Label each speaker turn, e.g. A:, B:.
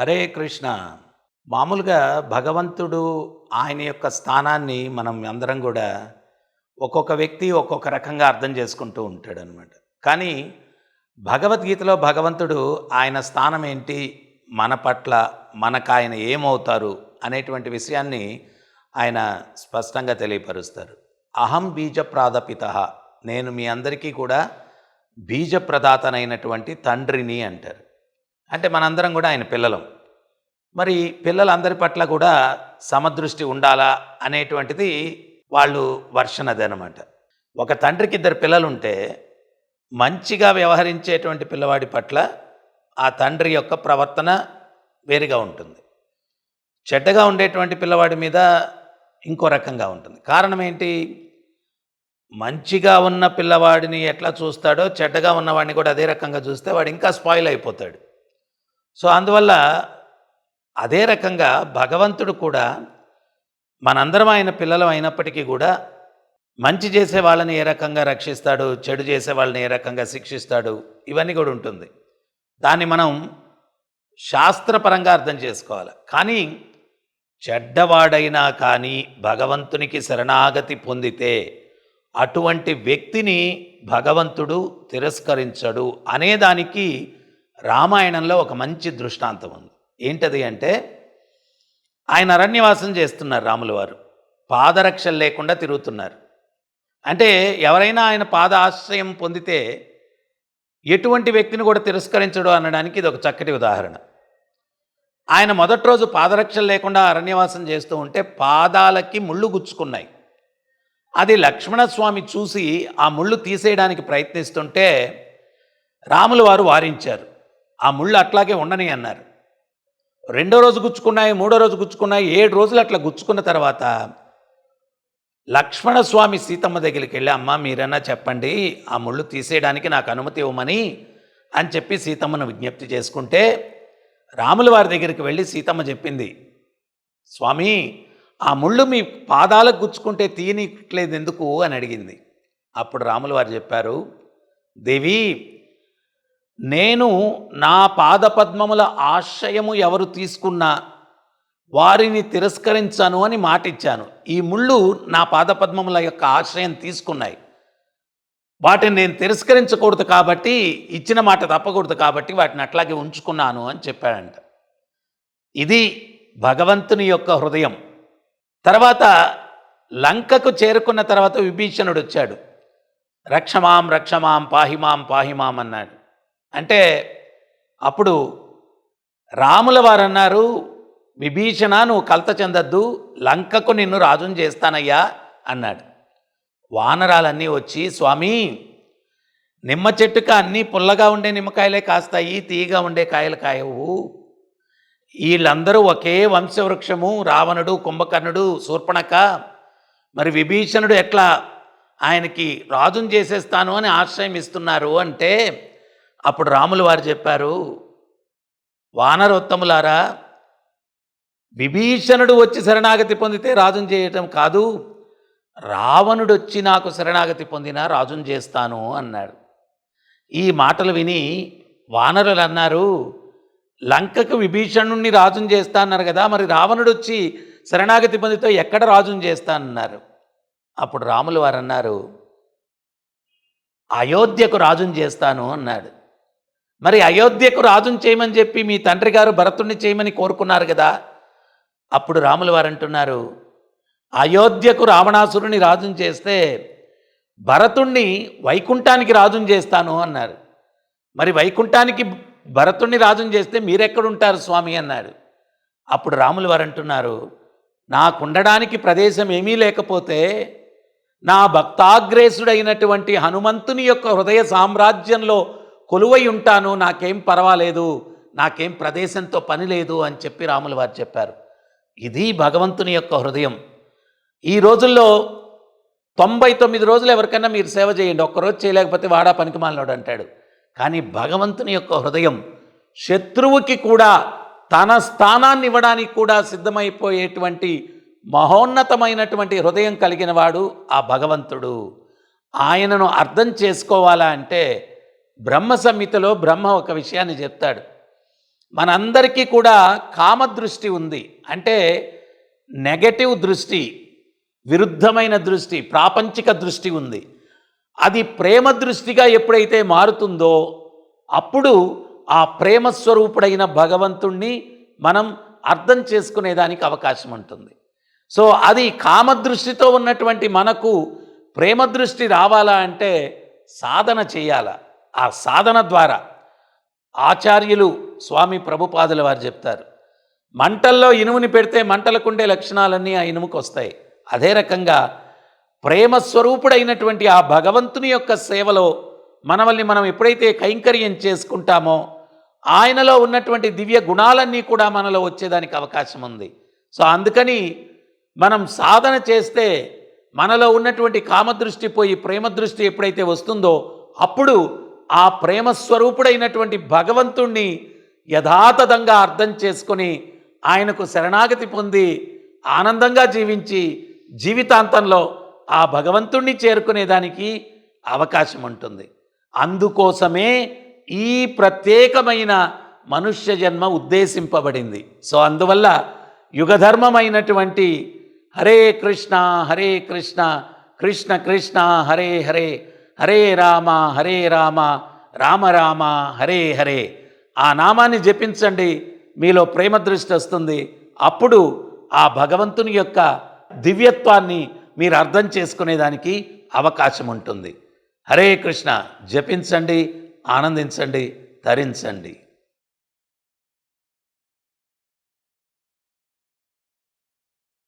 A: హరే కృష్ణ. మామూలుగా భగవంతుడు ఆయన యొక్క స్థానాన్ని మనం అందరం కూడా ఒక్కొక్క వ్యక్తి ఒక్కొక్క రకంగా అర్థం చేసుకుంటూ ఉంటాడనమాట. కానీ భగవద్గీతలో భగవంతుడు ఆయన స్థానం ఏంటి, మన పట్ల మనకాయన ఏమవుతారు అనేటువంటి విషయాన్ని ఆయన స్పష్టంగా తెలియపరుస్తారు. అహం బీజ ప్రాదపితః, నేను మీ అందరికీ కూడా బీజ ప్రదాతనైనటువంటి తండ్రిని అంటారు. అంటే మనందరం కూడా ఆయన పిల్లలం. మరి పిల్లలందరి పట్ల కూడా సమదృష్టి ఉండాలా అనేటువంటిది వాళ్ళు వర్షన్ అదనమాట. ఒక తండ్రికి ఇద్దరు పిల్లలుంటే మంచిగా వ్యవహరించేటువంటి పిల్లవాడి పట్ల ఆ తండ్రి యొక్క ప్రవర్తన వేరుగా ఉంటుంది. చెడ్డగా ఉండేటువంటి పిల్లవాడి మీద ఇంకో రకంగా ఉంటుంది. కారణం ఏంటి? మంచిగా ఉన్న పిల్లవాడిని ఎట్లా చూస్తాడో చెడ్డగా ఉన్నవాడిని కూడా అదే రకంగా చూస్తే వాడు ఇంకా స్పాయిల్ అయిపోతాడు. సో అందువల్ల అదే రకంగా భగవంతుడు కూడా మనందరం ఆయన పిల్లలం అయినప్పటికీ కూడా మంచి చేసే వాళ్ళని ఏ రకంగా రక్షిస్తాడు, చెడు చేసే వాళ్ళని ఏ రకంగా శిక్షిస్తాడు, ఇవన్నీ కూడా ఉంటుంది. దాన్ని మనం శాస్త్రపరంగా అర్థం చేసుకోవాలి. కానీ చెడ్డవాడైనా కానీ భగవంతునికి శరణాగతి పొందితే అటువంటి వ్యక్తిని భగవంతుడు తిరస్కరించడు అనేదానికి రామాయణంలో ఒక మంచి దృష్టాంతం ఉంది. ఏంటది అంటే, ఆయన అరణ్యవాసం చేస్తున్నారు రాముల వారు, పాదరక్షలు లేకుండా తిరుగుతున్నారు. అంటే ఎవరైనా ఆయన పాద ఆశ్రయం పొందితే ఎటువంటి వ్యక్తిని కూడా తిరస్కరించడు అనడానికి ఇది ఒక చక్కటి ఉదాహరణ. ఆయన మొదటి రోజు పాదరక్షలు లేకుండా అరణ్యవాసం చేస్తూ ఉంటే పాదాలకి ముళ్ళు గుచ్చుకున్నాయి. అది లక్ష్మణస్వామి చూసి ఆ ముళ్ళు తీసేయడానికి ప్రయత్నిస్తుంటే రాముల వారు వారించారు. ఆ ముళ్ళు అట్లాగే ఉండని అన్నారు. రెండో రోజు గుచ్చుకున్నాయి, మూడో రోజు గుచ్చుకున్నాయి, 7 రోజులు అట్లా గుచ్చుకున్న తర్వాత లక్ష్మణస్వామి సీతమ్మ దగ్గరికి వెళ్ళి, అమ్మ మీరన్నా చెప్పండి, ఆ ముళ్ళు తీసేయడానికి నాకు అనుమతి ఇవ్వమని అని చెప్పి సీతమ్మను విజ్ఞప్తి చేసుకుంటే రాముల వారి దగ్గరికి వెళ్ళి సీతమ్మ చెప్పింది, స్వామి ఆ ముళ్ళు మీ పాదాలకు గుచ్చుకుంటే తీయనిట్లేదు ఎందుకు అని అడిగింది. అప్పుడు రాముల వారు చెప్పారు, దేవి నేను నా పాదపద్మముల ఆశ్రయము ఎవరు తీసుకున్నా వారిని తిరస్కరించాను అని మాటిచ్చాను. ఈ ముళ్ళు నా పాదపద్మముల యొక్క ఆశ్రయం తీసుకున్నాయి, వాటిని నేను తిరస్కరించకూడదు కాబట్టి, ఇచ్చిన మాట తప్పకూడదు కాబట్టి వాటిని అట్లాగే ఉంచుకున్నాను అని చెప్పాడంట. ఇది భగవంతుని యొక్క హృదయం. తర్వాత లంకకు చేరుకున్న తర్వాత విభీషణుడు వచ్చాడు. రక్షమాం రక్షమాం పాహిమాం పాహిమాం అన్నాడు. అంటే అప్పుడు రాముల వారు అన్నారు, విభీషణ నువ్వు కలత చెందద్దు, లంకకు నిన్ను రాజుని చేస్తానయ్యా అన్నాడు. వానరాలన్నీ వచ్చి, స్వామి నిమ్మ చెట్టుకు అన్నీ పుల్లగా ఉండే నిమ్మకాయలే కాస్తాయి, తీయగా ఉండే కాయలు కాయవు, వీళ్ళందరూ ఒకే వంశవృక్షము, రావణుడు, కుంభకర్ణుడు, శూర్పణఖ, మరి విభీషణుడు ఎట్లా ఆయనకి రాజుని చేసేస్తాను అని ఆశ్రయం ఇస్తున్నారు అంటే అప్పుడు రాములు వారు చెప్పారు, వానరోత్తములారా, విభీషణుడు వచ్చి శరణాగతి పొందితే రాజుని చేయటం కాదు, రావణుడు వచ్చి నాకు శరణాగతి పొందినా రాజుని చేస్తాను అన్నాడు. ఈ మాటలు విని వానరులు అన్నారు, లంకకు విభీషణుణ్ణి రాజుని చేస్తా అన్నారు కదా, మరి రావణుడు వచ్చి శరణాగతి పొందితే ఎక్కడ రాజుని చేస్తానన్నారు. అప్పుడు రాములు వారు అన్నారు, అయోధ్యకు రాజుని చేస్తాను అన్నాడు. మరి అయోధ్యకు రాజుని చేయమని చెప్పి మీ తండ్రి గారు భరతుణ్ణి చేయమని కోరుకున్నారు కదా. అప్పుడు రాముల వారు అంటున్నారు, అయోధ్యకు రావణాసురుని రాజుని చేస్తే భరతుణ్ణి వైకుంఠానికి రాజుని చేస్తాను అన్నారు. మరి వైకుంఠానికి భరతుణ్ణి రాజుని చేస్తే మీరెక్కడుంటారు స్వామి అన్నాడు. అప్పుడు రాముల వారు అంటున్నారు, నాకుండడానికి ప్రదేశం ఏమీ లేకపోతే నా భక్తాగ్రేసుడైనటువంటి హనుమంతుని యొక్క హృదయ సామ్రాజ్యంలో కొలువై ఉంటాను, నాకేం పర్వాలేదు, నాకేం ప్రదేశంతో పని లేదు అని చెప్పి రాముల వారు చెప్పారు. ఇది భగవంతుని యొక్క హృదయం. ఈ రోజుల్లో 99 రోజులు ఎవరికైనా మీరు సేవ చేయండి, ఒక్కరోజు చేయలేకపోతే వాడా పనికిమాలినోడు అంటాడు. కానీ భగవంతుని యొక్క హృదయం శత్రువుకి కూడా తన స్థానాన్ని ఇవ్వడానికి కూడా సిద్ధమైపోయేటువంటి మహోన్నతమైనటువంటి హృదయం కలిగిన వాడు ఆ భగవంతుడు. ఆయనను అర్థం చేసుకోవాలా అంటే బ్రహ్మ సంహితలో బ్రహ్మ ఒక విషయాన్ని చెప్తాడు. మనందరికీ కూడా కామదృష్టి ఉంది. అంటే నెగటివ్ దృష్టి, విరుద్ధమైన దృష్టి, ప్రాపంచిక దృష్టి ఉంది. అది ప్రేమ దృష్టిగా ఎప్పుడైతే మారుతుందో అప్పుడు ఆ ప్రేమ స్వరూపుడైన భగవంతుణ్ణి మనం అర్థం చేసుకునేదానికి అవకాశం ఉంటుంది. సో అది కామదృష్టితో ఉన్నటువంటి మనకు ప్రేమ దృష్టి రావాలా అంటే సాధన చేయాల. ఆ సాధన ద్వారా ఆచార్యులు స్వామి ప్రభుపాదుల వారు చెప్తారు, మంటల్లో ఇనుముని పెడితే మంటలకుండే లక్షణాలన్నీ ఆ ఇనుముకు వస్తాయి. అదే రకంగా ప్రేమ స్వరూపుడైనటువంటి ఆ భగవంతుని యొక్క సేవలో మనల్ని మనం ఎప్పుడైతే కైంకర్యం చేసుకుంటామో ఆయనలో ఉన్నటువంటి దివ్య గుణాలన్నీ కూడా మనలో వచ్చేదానికి అవకాశం ఉంది. సో అందుకని మనం సాధన చేస్తే మనలో ఉన్నటువంటి కామదృష్టి పోయి ప్రేమ దృష్టి ఎప్పుడైతే వస్తుందో అప్పుడు ఆ ప్రేమ స్వరూపుడైనటువంటి భగవంతుణ్ణి యథాతథంగా అర్థం చేసుకొని ఆయనకు శరణాగతి పొంది ఆనందంగా జీవించి జీవితాంతంలో ఆ భగవంతుణ్ణి చేరుకునేదానికి అవకాశం ఉంటుంది. అందుకోసమే ఈ ప్రత్యేకమైన మనుష్య జన్మ ఉద్దేశింపబడింది. సో అందువల్ల యుగధర్మమైనటువంటి హరే కృష్ణ కృష్ణ కృష్ణ హరే హరే, హరే రామ రామ రామ హరే హరే, ఆ నామాన్ని జపించండి. మీలో ప్రేమ దృష్టి వస్తుంది. అప్పుడు ఆ భగవంతుని యొక్క దివ్యత్వాన్ని మీరు అర్థం చేసుకునేదానికి అవకాశం ఉంటుంది. హరే కృష్ణ జపించండి, ఆనందించండి, ధరించండి.